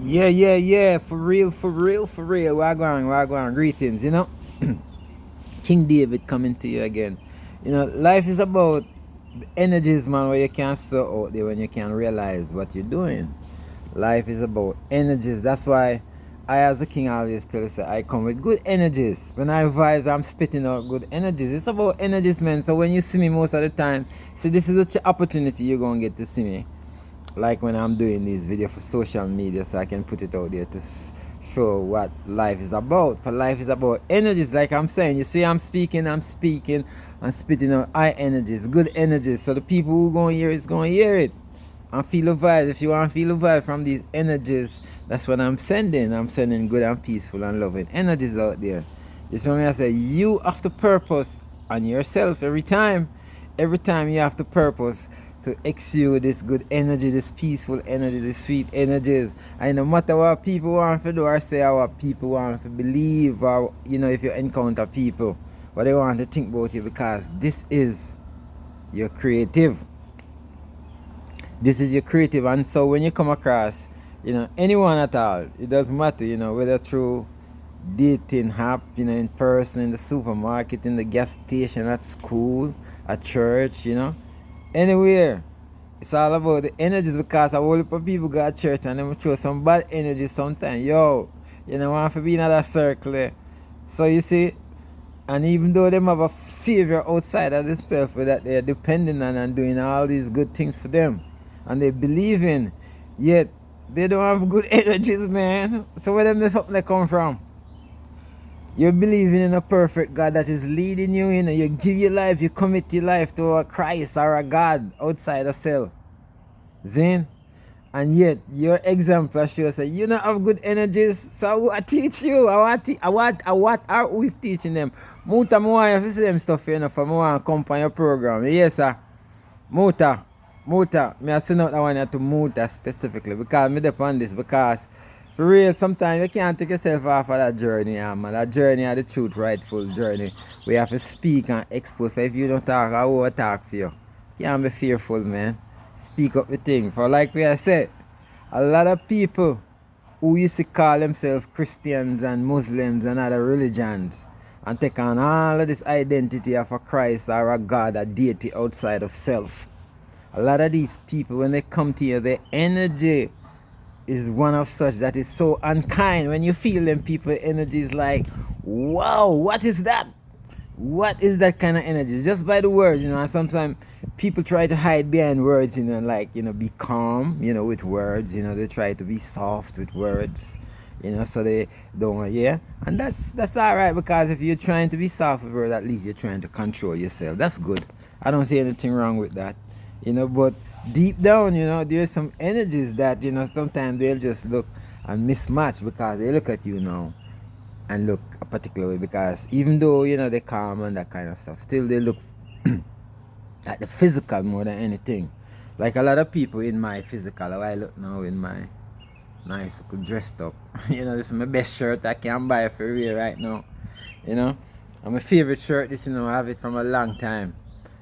Yeah. For real. We're going. Greetings, King David coming to you again. Life is about the energies, man, where you can sow out there when you can realize what you're doing. Life is about energies. That's why I, as the king, always tell you, say, I come with good energies. When I vibe, I'm spitting out good energies. It's about energies, man. So when you see me most of the time, see, this is an opportunity you're going to get to see me. Like when I'm doing these videos for social media, so I can put it out there to show what life is about. For life is about energies, like I'm saying. You see, I'm speaking, I'm spitting out high energies, good energies. So the people who going to hear it's going to hear it and feel the vibe. If you want to feel the vibe from these energies, that's what I'm sending. I'm sending good and peaceful and loving energies out there. This one I say, you have to purpose on yourself every time. Every time you have to purpose to exude this good energy, this peaceful energy, this sweet energies. And no matter what people want to do or say, or what people want to believe, or if you encounter people, what they want to think about you, because this is your creative. This is your creative. And so when you come across, anyone at all, it doesn't matter, whether through dating app, in person, in the supermarket, in the gas station, at school, at church, anywhere. It's all about the energies, because a whole lot of people go to church and them throw some bad energy sometimes. You don't want to be in that circle. So you see, and even though them have a savior outside of this people that they're depending on and doing all these good things for them, and they believe in, yet they don't have good energies, man. So where them something they come from? You're believing in a perfect God that is leading you, you give your life, you commit your life to a Christ or a God outside of self. Then, and yet your example shows that you don't have good energies. So I teach you. What are we teaching them? Muta, I want you to see them stuff, for me want to come on your program. Yes, sir. Muta, me I send out that one to Muta specifically, because me depend on this, because for real, sometimes you can't take yourself off of that journey, man. That journey is the truth, rightful journey. We have to speak and expose. But if you don't talk, I will talk for you. Can't be fearful, man. Speak up the thing. For like we have said, a lot of people who used to call themselves Christians and Muslims and other religions and take on all of this identity of a Christ or a God, a deity outside of self. A lot of these people, when they come to you, their energy is one of such that is so unkind. When you feel them people, energy is like, wow, what is that? What is that kind of energy? Just by the words, and sometimes people try to hide behind words, be calm, with words, they try to be soft with words, so they don't, and that's all right, because if you're trying to be soft with words, at least you're trying to control yourself. That's good. I don't see anything wrong with that, but deep down, there's some energies that, sometimes they'll just look and mismatch, because they look at you now and look a particular way, because even though, they're calm and that kind of stuff, still they look at the physical more than anything. Like a lot of people in my physical, how I look now in my nice dressed up. This is my best shirt I can buy for real right now. And my favorite shirt, I have it from a long time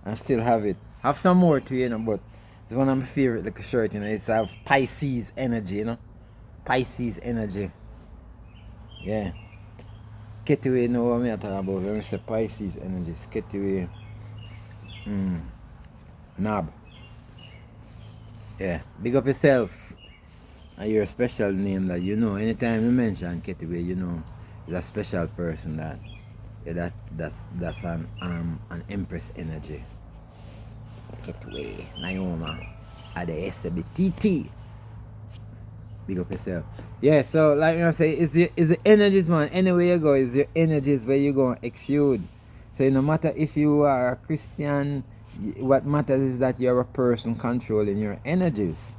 and still have it. Have some more too, but it's one of my favorite like shirt, it's have Pisces energy, Pisces energy. Yeah. Get away know what I'm talking about. When I say Pisces energy, get away. Knob. Yeah. Big up yourself. And you're a special name that anytime you mention Ketaway, is a special person that's an Empress energy. Ketaway, Naoma, at the SBTT. Big up yourself. Yeah, so like I say, is the energies, man. Anywhere you go, is your energies where you go exude. So no matter if you are a Christian, what matters is that you're a person controlling your energies.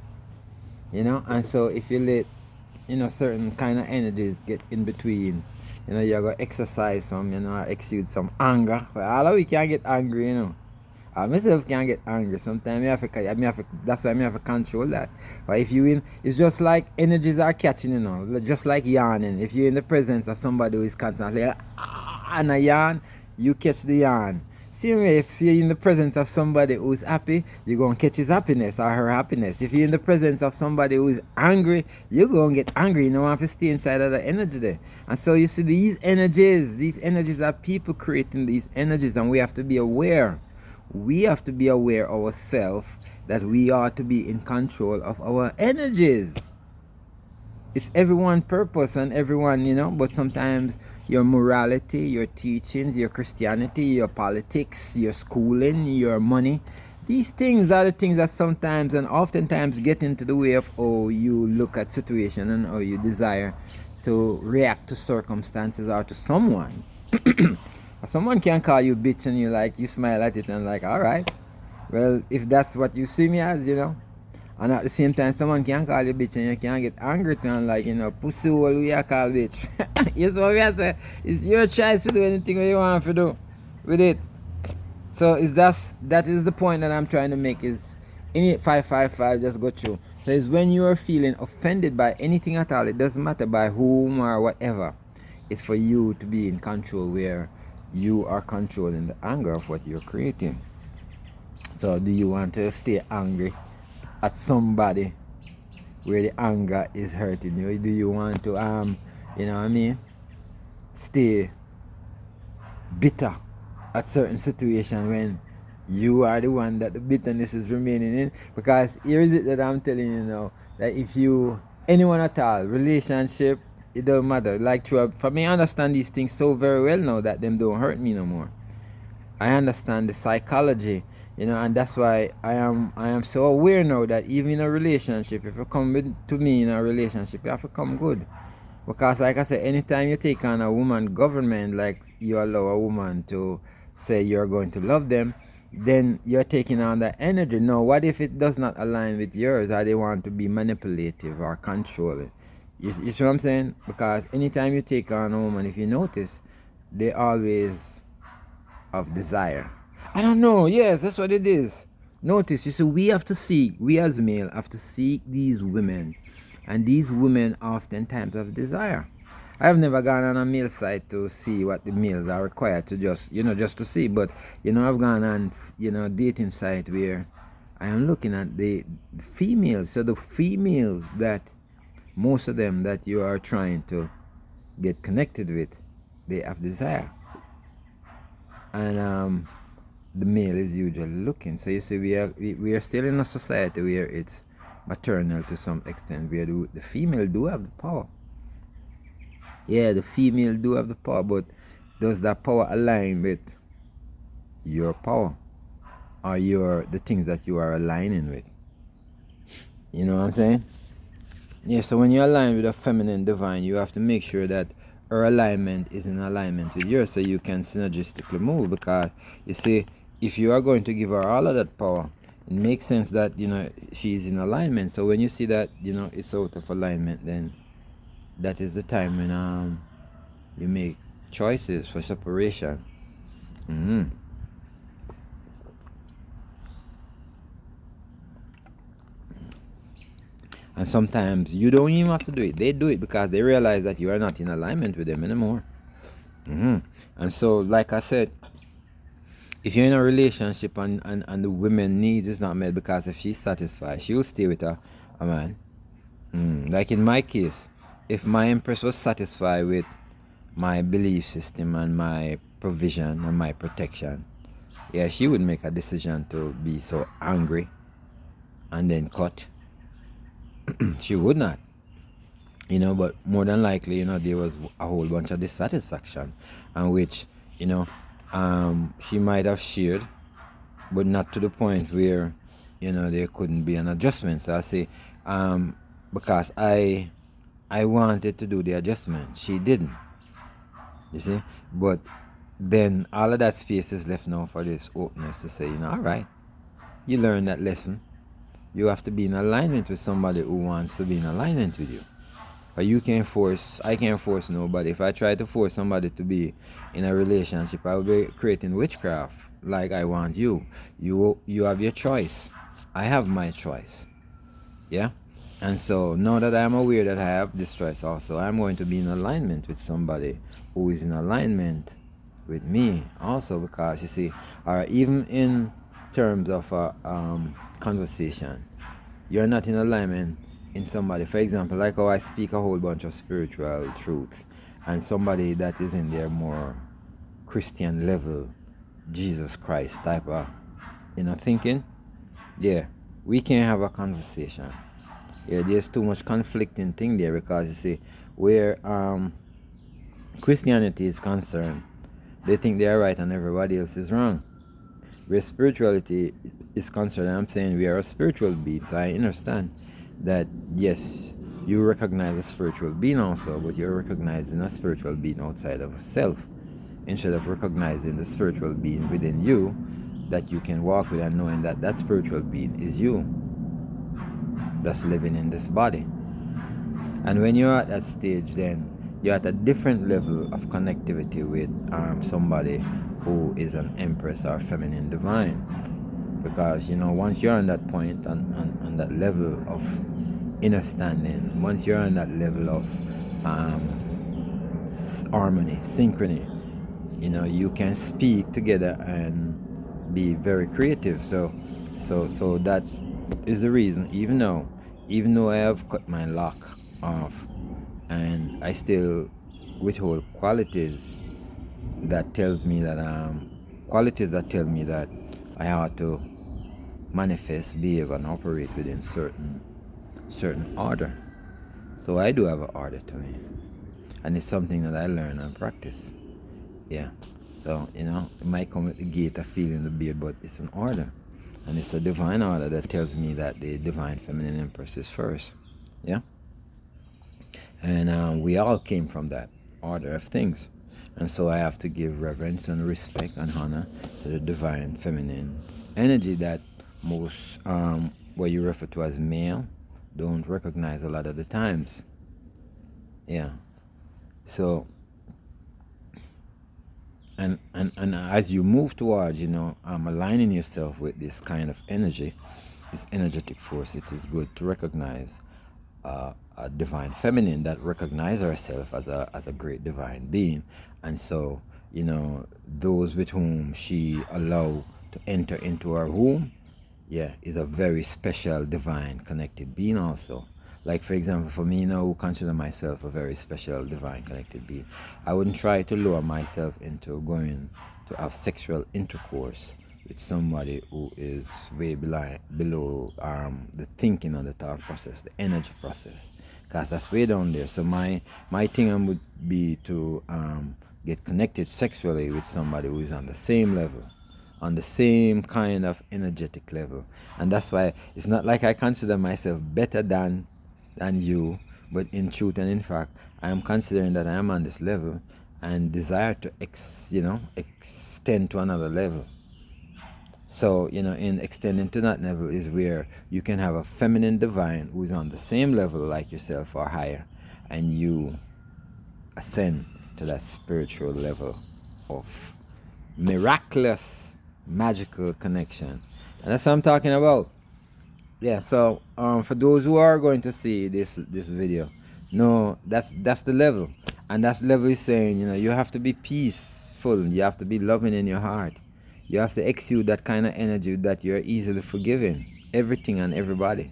And so if you let certain kind of energies get in between, you're gonna exercise some, exude some anger. But all of we can get angry, I myself can get angry. Sometimes that's why I have to control that. But if you it's just like energies are catching, just like yawning. If you're in the presence of somebody who is constantly and a yarn, you catch the yarn. Same way, if you're in the presence of somebody who's happy, you're going to catch his happiness or her happiness. If you're in the presence of somebody who's angry, you're going to get angry. You don't have to stay inside of the energy there. And so you see these energies are people creating these energies, and we have to be aware. We have to be aware ourselves that we are to be in control of our energies. It's everyone's purpose and everyone, but sometimes your morality, your teachings, your Christianity, your politics, your schooling, your money, these things are the things that sometimes and oftentimes get into the way of how you look at situation and how you desire to react to circumstances or to someone. Someone can call you bitch and you smile at it and all right, well, if that's what you see me as, and at the same time, someone can call you bitch and you can get angry to and pussy hole we are called bitch. You know what we are saying? It's your choice to do anything you want to do with it. So that is the point that I'm trying to make is in it 555 just go through. So it's when you are feeling offended by anything at all, it doesn't matter by whom or whatever. It's for you to be in control where you are controlling the anger of what you're creating. So do you want to stay angry at somebody where the anger is hurting you? Do you want to stay bitter at certain situation when you are the one that the bitterness is remaining in? Because here is it that I'm telling you now, that if you anyone at all, relationship, it don't matter. For me, I understand these things so very well now that them don't hurt me no more. I understand the psychology, and that's why I am so aware now that even in a relationship, if you come to me in a relationship, you have to come good. Because like I said, anytime you take on a woman government, like you allow a woman to say you're going to love them, then you're taking on that energy. Now, what if it does not align with yours, or they want to be manipulative or controlling? You see what I'm saying? Because anytime you take on a woman, if you notice, they always of desire. I don't know. Yes, that's what it is. Notice, you see, we as male have to seek these women, and these women oftentimes have desire. I have never gone on a male site to see what the males are required to just to see, but I've gone on dating site where I am looking at the females. So the females that most of them that you are trying to get connected with, they have desire. And the male is usually looking. So you see, we are still in a society where it's maternal to some extent, where the female do have the power. Yeah, the female do have the power, but does that power align with your power or the things that you are aligning with? You know what I'm saying? Yeah, so when you align with a feminine divine, you have to make sure that her alignment is in alignment with yours so you can synergistically move. Because you see, if you are going to give her all of that power, it makes sense that she's in alignment. So when you see that it's out of alignment, then that is the time when you make choices for separation. And sometimes you don't even have to do it. They do it because they realize that you are not in alignment with them anymore. And so, like I said, if you're in a relationship and the woman needs is not met, because if she's satisfied, she will stay with a man. Like in my case, if my empress was satisfied with my belief system and my provision and my protection, yeah, she would make a decision to be so angry and then cut. She would not, but more than likely, there was a whole bunch of dissatisfaction, and which, she might have shared, but not to the point where, there couldn't be an adjustment. So I say, because I wanted to do the adjustment, she didn't. You see, but then all of that space is left now for this openness to say, all right, you learn that lesson. You have to be in alignment with somebody who wants to be in alignment with you. But I can't force nobody. If I try to force somebody to be in a relationship, I will be creating witchcraft. Like I want you. You have your choice. I have my choice. Yeah? And so now that I'm aware that I have this choice also, I'm going to be in alignment with somebody who is in alignment with me also, because you see, or even in terms of conversation, you're not in alignment in somebody. For example, like how I speak a whole bunch of spiritual truths, and somebody that is in their more Christian level, Jesus Christ type of, thinking. Yeah, we can't have a conversation. Yeah, there's too much conflicting thing there, because you see, where Christianity is concerned, they think they are right and everybody else is wrong. Where spirituality is concerned, I'm saying we are a spiritual being, so I understand that yes, you recognize a spiritual being also, but you're recognizing a spiritual being outside of self, instead of recognizing the spiritual being within you that you can walk with, and knowing that that spiritual being is you that's living in this body. And when you're at that stage, then you're at a different level of connectivity with somebody who is an empress or feminine divine. Because, once you're on that point, on that level of understanding, once you're on that level of harmony, synchrony, you can speak together and be very creative. So that is the reason. Even though I have cut my lock off, and I still withhold qualities that tell me that I ought to manifest, behave, and operate within certain order. So I do have an order to me, and it's something that I learn and practice. Yeah. So it might come with the gate of feeling the beard, but it's an order, and it's a divine order that tells me that the divine feminine empress is first. Yeah. And we all came from that order of things. And so I have to give reverence and respect and honor to the divine feminine energy that most, what you refer to as male, don't recognize a lot of the times. Yeah. So, and as you move towards, aligning yourself with this kind of energy, this energetic force, it is good to recognize a divine feminine that recognize herself as a great divine being. And so, those with whom she allow to enter into her womb, yeah, is a very special divine connected being also. Like, for example, for me now, who consider myself a very special divine connected being, I wouldn't try to lower myself into going to have sexual intercourse with somebody who is way below the thinking and the thought process, the energy process, because that's way down there. So my thing would be to get connected sexually with somebody who is on the same level, on the same kind of energetic level. And that's why it's not like I consider myself better than you, but in truth and in fact, I am considering that I am on this level and desire to extend to another level. So, in extending to that level is where you can have a feminine divine who is on the same level like yourself or higher, and you ascend to that spiritual level of miraculous, magical connection. And that's what I'm talking about. Yeah, so for those who are going to see this video, no, that's the level. And that level is saying, you have to be peaceful, you have to be loving in your heart. You have to exude that kind of energy that you're easily forgiving everything and everybody.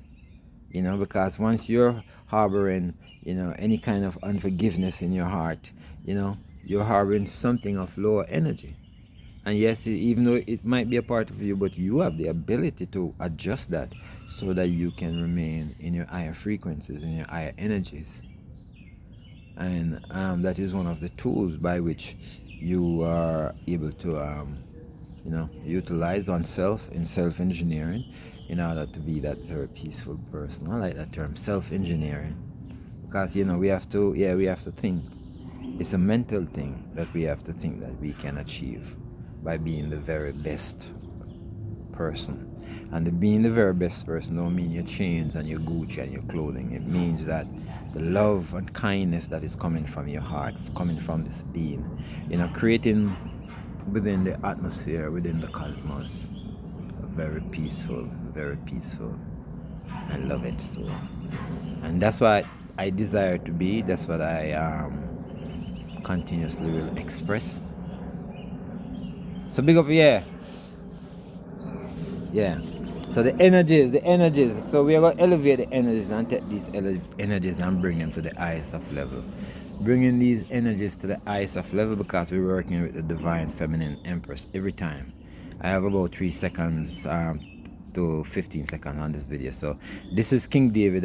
Because once you're harboring, any kind of unforgiveness in your heart, you're harboring something of lower energy. And yes, even though it might be a part of you, but you have the ability to adjust that so that you can remain in your higher frequencies, in your higher energies. And that is one of the tools by which you are able to utilize on self in self-engineering in order to be that very peaceful person. I like that term, self-engineering, because we have to think. It's a mental thing that we have to think that we can achieve by being the very best person. And being the very best person don't mean your chains and your Gucci and your clothing. It means that the love and kindness that is coming from your heart, coming from this being, creating within the atmosphere, within the cosmos, a very peaceful, and loving soul. And that's what I desire to be. That's what I continuously will express. So big up, yeah. Yeah. So the energies. So we are going to elevate the energies and take these energies and bring them to the highest of level. Bringing these energies to the highest of level, because we're working with the divine feminine empress every time. I have about 3 seconds to 15 seconds on this video. So this is King David.